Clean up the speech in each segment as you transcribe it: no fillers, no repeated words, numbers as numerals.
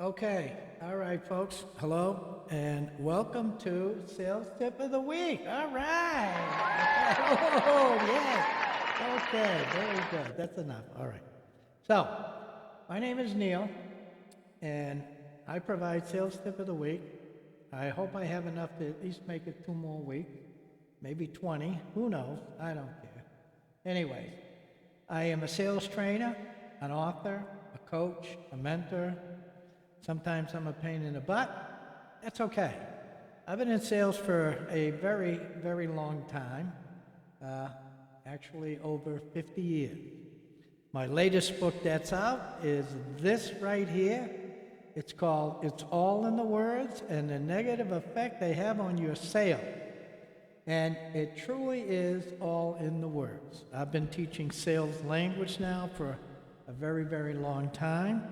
Okay, all right, folks. Hello, and welcome to Sales Tip of the Week. All right. Oh, yeah. Okay, very good. That's enough. All right. So, my name is Neil, and I provide Sales Tip of the Week. I hope I have enough to at least make it 2 more weeks, maybe 20. Who knows? I don't care. Anyways, I am a sales trainer, an author, a coach, a mentor. Sometimes I'm a pain in the butt. That's okay. I've been in sales for a very, very long time, actually over 50 years. My latest book that's out is this right here. It's called It's All in the Words and the Negative Effect They Have on Your Sale. And it truly is all in the words. I've been teaching sales language now for a very, very long time.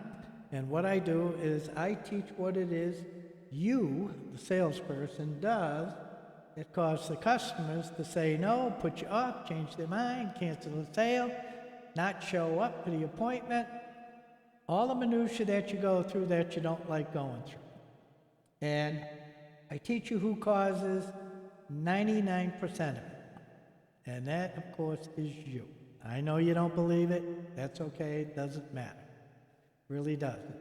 And what I do is I teach what it is you, the salesperson, does that causes the customers to say no, put you off, change their mind, cancel the sale, not show up for the appointment, all the minutiae that you go through that you don't like going through. And I teach you who causes 99% of it. And that, of course, is you. I know you don't believe it. That's okay. It doesn't matter. Really doesn't.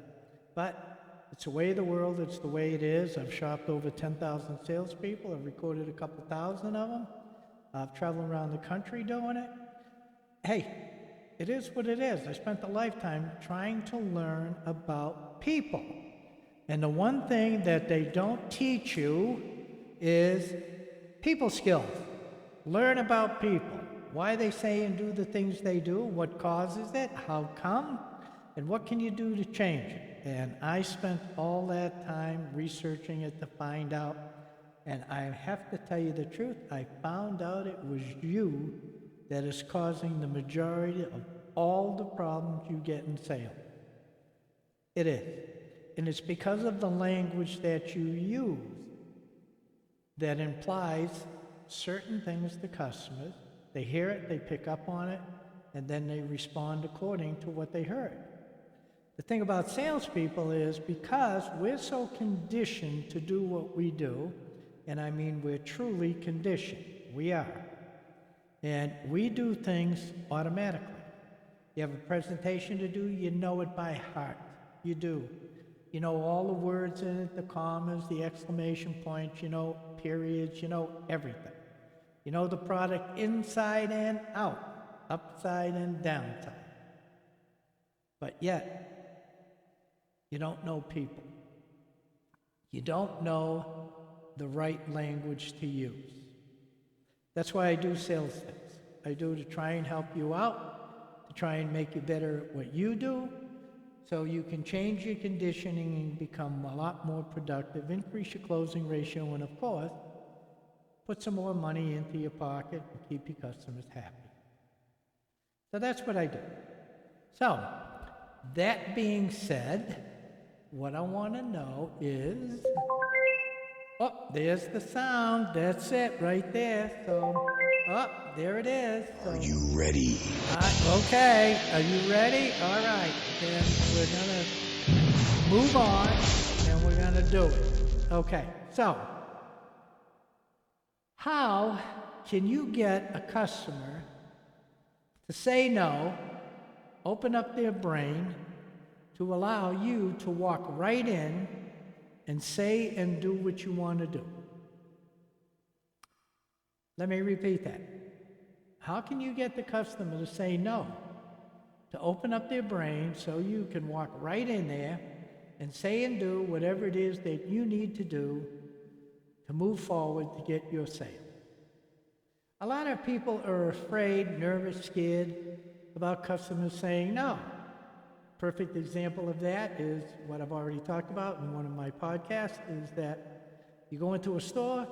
But it's the way of the world. It's the way it is. I've shopped over 10,000 salespeople. I've recorded a couple thousand of them. I've traveled around the country doing it. Hey, it is what it is. I spent a lifetime trying to learn about people. And the one thing that they don't teach you is people skills. Learn about people. Why they say and do the things they do, what causes it, how come, and what can you do to change it? And I spent all that time researching it to find out. And I have to tell you the truth, I found out it was you that is causing the majority of all the problems you get in sales. It is. And it's because of the language that you use that implies certain things to customers. They hear it, they pick up on it, and then they respond according to what they heard. The thing about salespeople is because we're so conditioned to do what we do, and I mean we're truly conditioned. We are. And we do things automatically. You have a presentation to do, you know it by heart. You do. You know all the words in it, the commas, the exclamation points, you know periods, you know everything. You know the product inside and out, upside and downside. But yet, you don't know people. You don't know the right language to use. That's why I do sales things. I do to try and help you out, to try and make you better at what you do, so you can change your conditioning and become a lot more productive, increase your closing ratio, and of course, put some more money into your pocket and keep your customers happy. So that's what I do. So, that being said, what I want to know is, oh, there's the sound. That's it right there. So, oh, there it is. So, Are you ready? okay, are you ready? All right, then we're going to move on and we're going to do it. Okay, so how can you get a customer to say no, open up their brain, to allow you to walk right in and say and do what you want to do? Let me repeat that. How can you get the customer to say no, to open up their brain so you can walk right in there and say and do whatever it is that you need to do to move forward to get your sale? A lot of people are afraid, nervous, scared about customers saying no. Perfect example of that is what I've already talked about in one of my podcasts, is that you go into a store,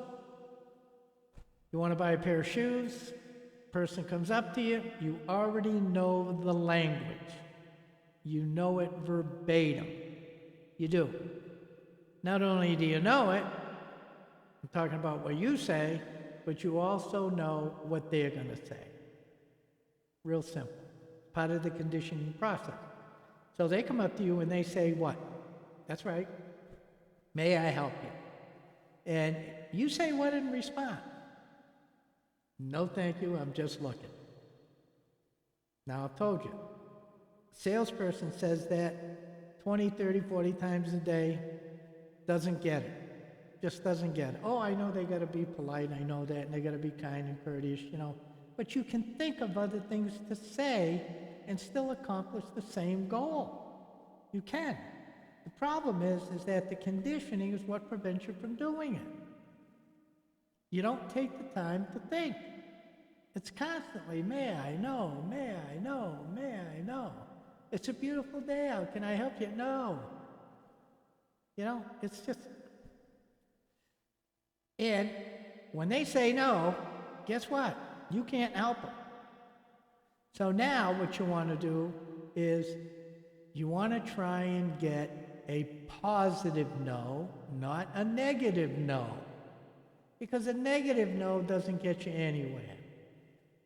you want to buy a pair of shoes, person comes up to you, you already know the language. You know it verbatim. You do. Not only do you know it, I'm talking about what you say, but you also know what they're going to say. Real simple. Part of the conditioning process. So they come up to you and they say what? That's right. May I help you? And you say what in response? No, thank you, I'm just looking. Now, I've told you. Salesperson says that 20, 30, 40 times a day, doesn't get it. Just doesn't get it. Oh, I know they got to be polite, I know that, and they got to be kind and courteous, But you can think of other things to say and still accomplish the same goal. You can. The problem is that the conditioning is what prevents you from doing it. You don't take the time to think. It's constantly, may I know, may I know, may I know. It's a beautiful day out, can I help you? No. It's just... And when they say no, guess what? You can't help them. So now what you want to do is you want to try and get a positive no, not a negative no. Because a negative no doesn't get you anywhere.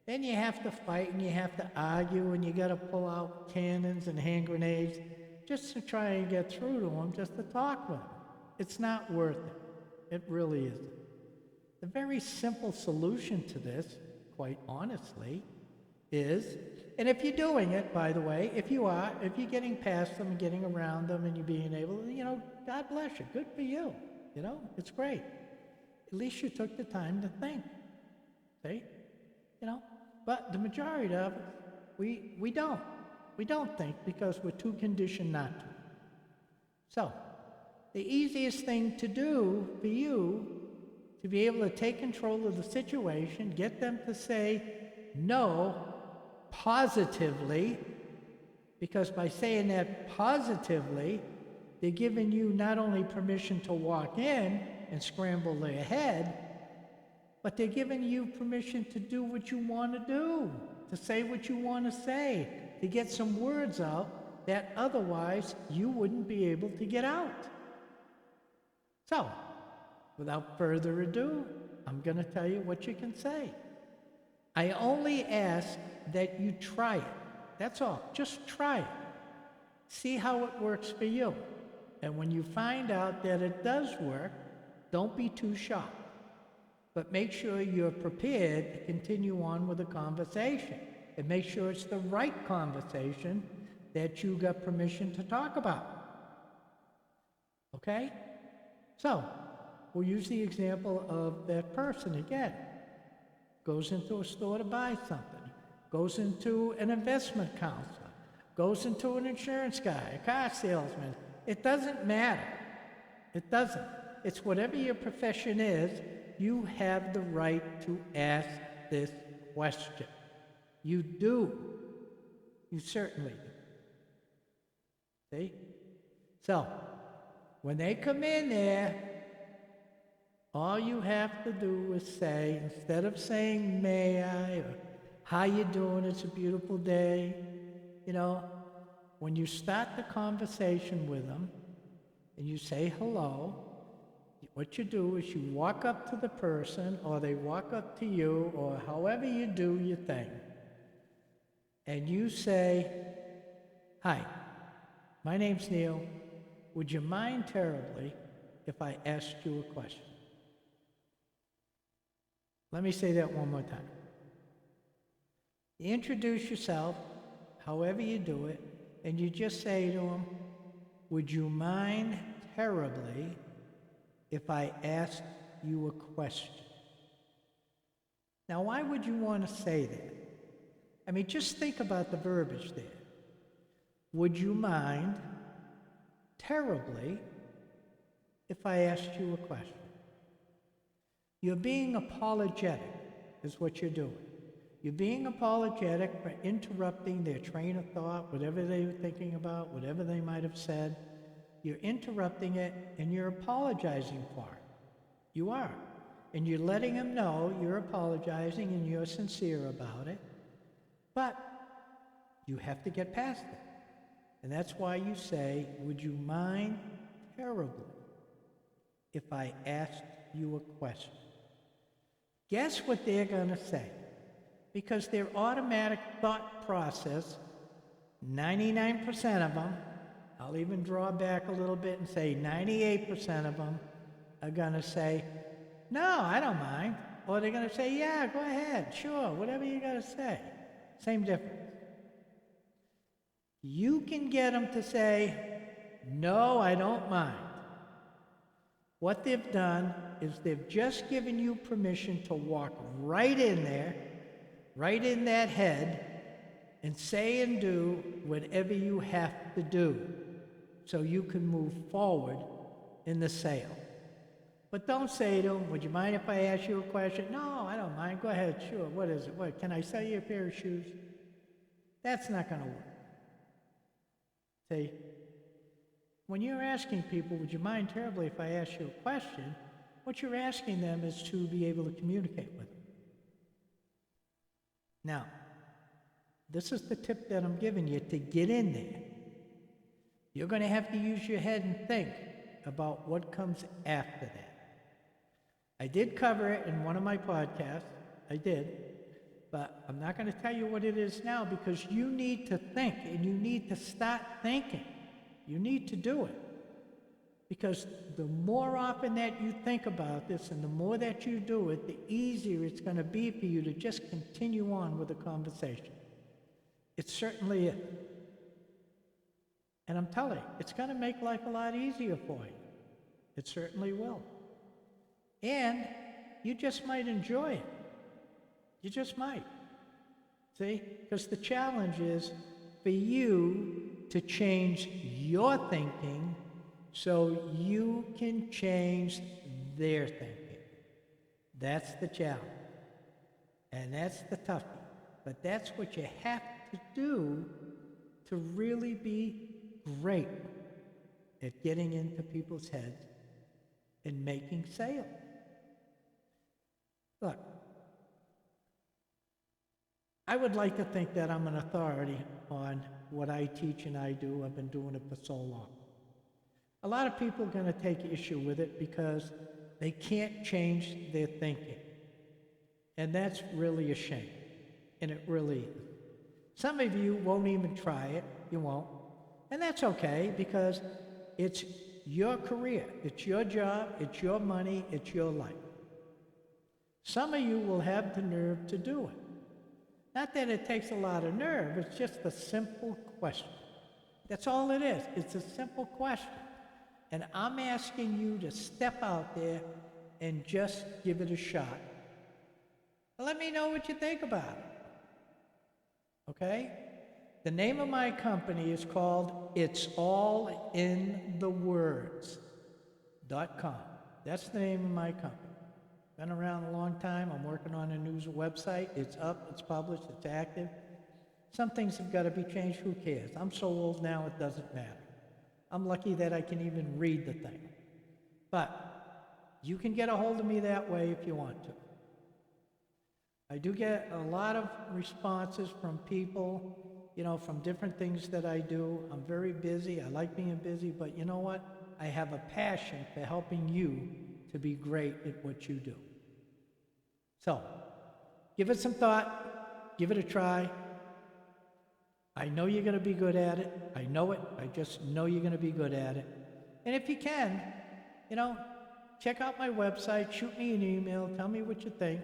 Then you have to fight and you have to argue and you got to pull out cannons and hand grenades just to try and get through to them, just to talk with them. It's not worth it. It really isn't. The very simple solution to this, quite honestly, is, and if you're doing it, by the way, if you're getting past them and getting around them and you're being able, God bless you, good for you, it's great. At least you took the time to think, see, but the majority of us, we don't think because we're too conditioned not to. So, the easiest thing to do for you to be able to take control of the situation, get them to say no positively, because by saying that positively, they're giving you not only permission to walk in and scramble their head, but they're giving you permission to do what you want to do, to say what you want to say, to get some words out that otherwise you wouldn't be able to get out. So, without further ado, I'm going to tell you what you can say. I only ask that you try it. That's all. Just try it. See how it works for you. And when you find out that it does work, don't be too shocked. But make sure you're prepared to continue on with the conversation. And make sure it's the right conversation that you got permission to talk about. Okay? So, we'll use the example of that person again. Goes into a store to buy something. Goes into an investment counselor. Goes into an insurance guy, a car salesman. It doesn't matter. It doesn't. It's whatever your profession is, you have the right to ask this question. You do. You certainly do. See? So, when they come in there, all you have to do is say, instead of saying, may I, or how you doing, it's a beautiful day, when you start the conversation with them and you say hello, what you do is you walk up to the person, or they walk up to you, or however you do your thing, and you say, hi, my name's Neil. Would you mind terribly if I asked you a question? Let me say that one more time. You introduce yourself, however you do it, and you just say to them, would you mind terribly if I asked you a question? Now, why would you want to say that? I mean, just think about the verbiage there. Would you mind terribly if I asked you a question? You're being apologetic, is what you're doing. You're being apologetic for interrupting their train of thought, whatever they were thinking about, whatever they might have said. You're interrupting it, and you're apologizing for it. You are. And you're letting them know you're apologizing and you're sincere about it. But you have to get past it. And that's why you say, would you mind terribly if I asked you a question? Guess what they're going to say? Because their automatic thought process, 99% of them, I'll even draw back a little bit and say 98% of them are going to say, no, I don't mind. Or they're going to say, yeah, go ahead, sure, whatever you got to say. Same difference. You can get them to say, no, I don't mind. What they've done is they've just given you permission to walk right in there, right in that head, and say and do whatever you have to do so you can move forward in the sale. But don't say to them, would you mind if I ask you a question? No, I don't mind. Go ahead, sure. What is it? What, can I sell you a pair of shoes? That's not going to work. See, when you're asking people, would you mind terribly if I ask you a question, what you're asking them is to be able to communicate with them. Now, this is the tip that I'm giving you to get in there. You're going to have to use your head and think about what comes after that. I did cover it in one of my podcasts. I did. But I'm not going to tell you what it is now because you need to think and you need to start thinking. You need to do it. Because the more often that you think about this and the more that you do it, the easier it's going to be for you to just continue on with the conversation. It certainly is. And I'm telling you, it's going to make life a lot easier for you. It certainly will. And you just might enjoy it. You just might. See? Because the challenge is for you to change your thinking so you can change their thinking. That's the challenge. And that's the toughie. But that's what you have to do to really be great at getting into people's heads and making sales. Look, I would like to think that I'm an authority on what I teach and I do. I've been doing it for so long. A lot of people are going to take issue with it because they can't change their thinking. And that's really a shame. And it really is. Some of you won't even try it. You won't. And that's okay because it's your career. It's your job. It's your money. It's your life. Some of you will have the nerve to do it. Not that it takes a lot of nerve. It's just a simple question. That's all it is. It's a simple question. And I'm asking you to step out there and just give it a shot. Let me know what you think about it. Okay? The name of my company is called It's All in the Words.com. That's the name of my company. Been around a long time. I'm working on a news website. It's up, it's published, it's active. Some things have got to be changed. Who cares? I'm so old now it doesn't matter. I'm lucky that I can even read the thing. But you can get a hold of me that way if you want to. I do get a lot of responses from people, from different things that I do. I'm very busy. I like being busy, but you know what? I have a passion for helping you to be great at what you do. So, give it some thought. Give it a try. I know you're going to be good at it. I know it. I just know you're going to be good at it. And if you can, check out my website. Shoot me an email. Tell me what you think.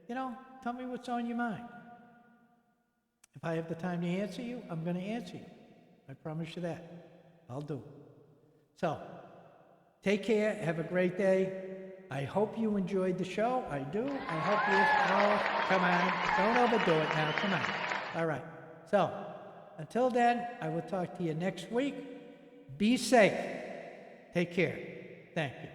Tell me what's on your mind. If I have the time to answer you, I'm going to answer you. I promise you that. I'll do it. So, take care. Have a great day. I hope you enjoyed the show. I do. I hope you... Oh, come on. Don't overdo it now. Come on. All right. So, until then, I will talk to you next week. Be safe. Take care. Thank you.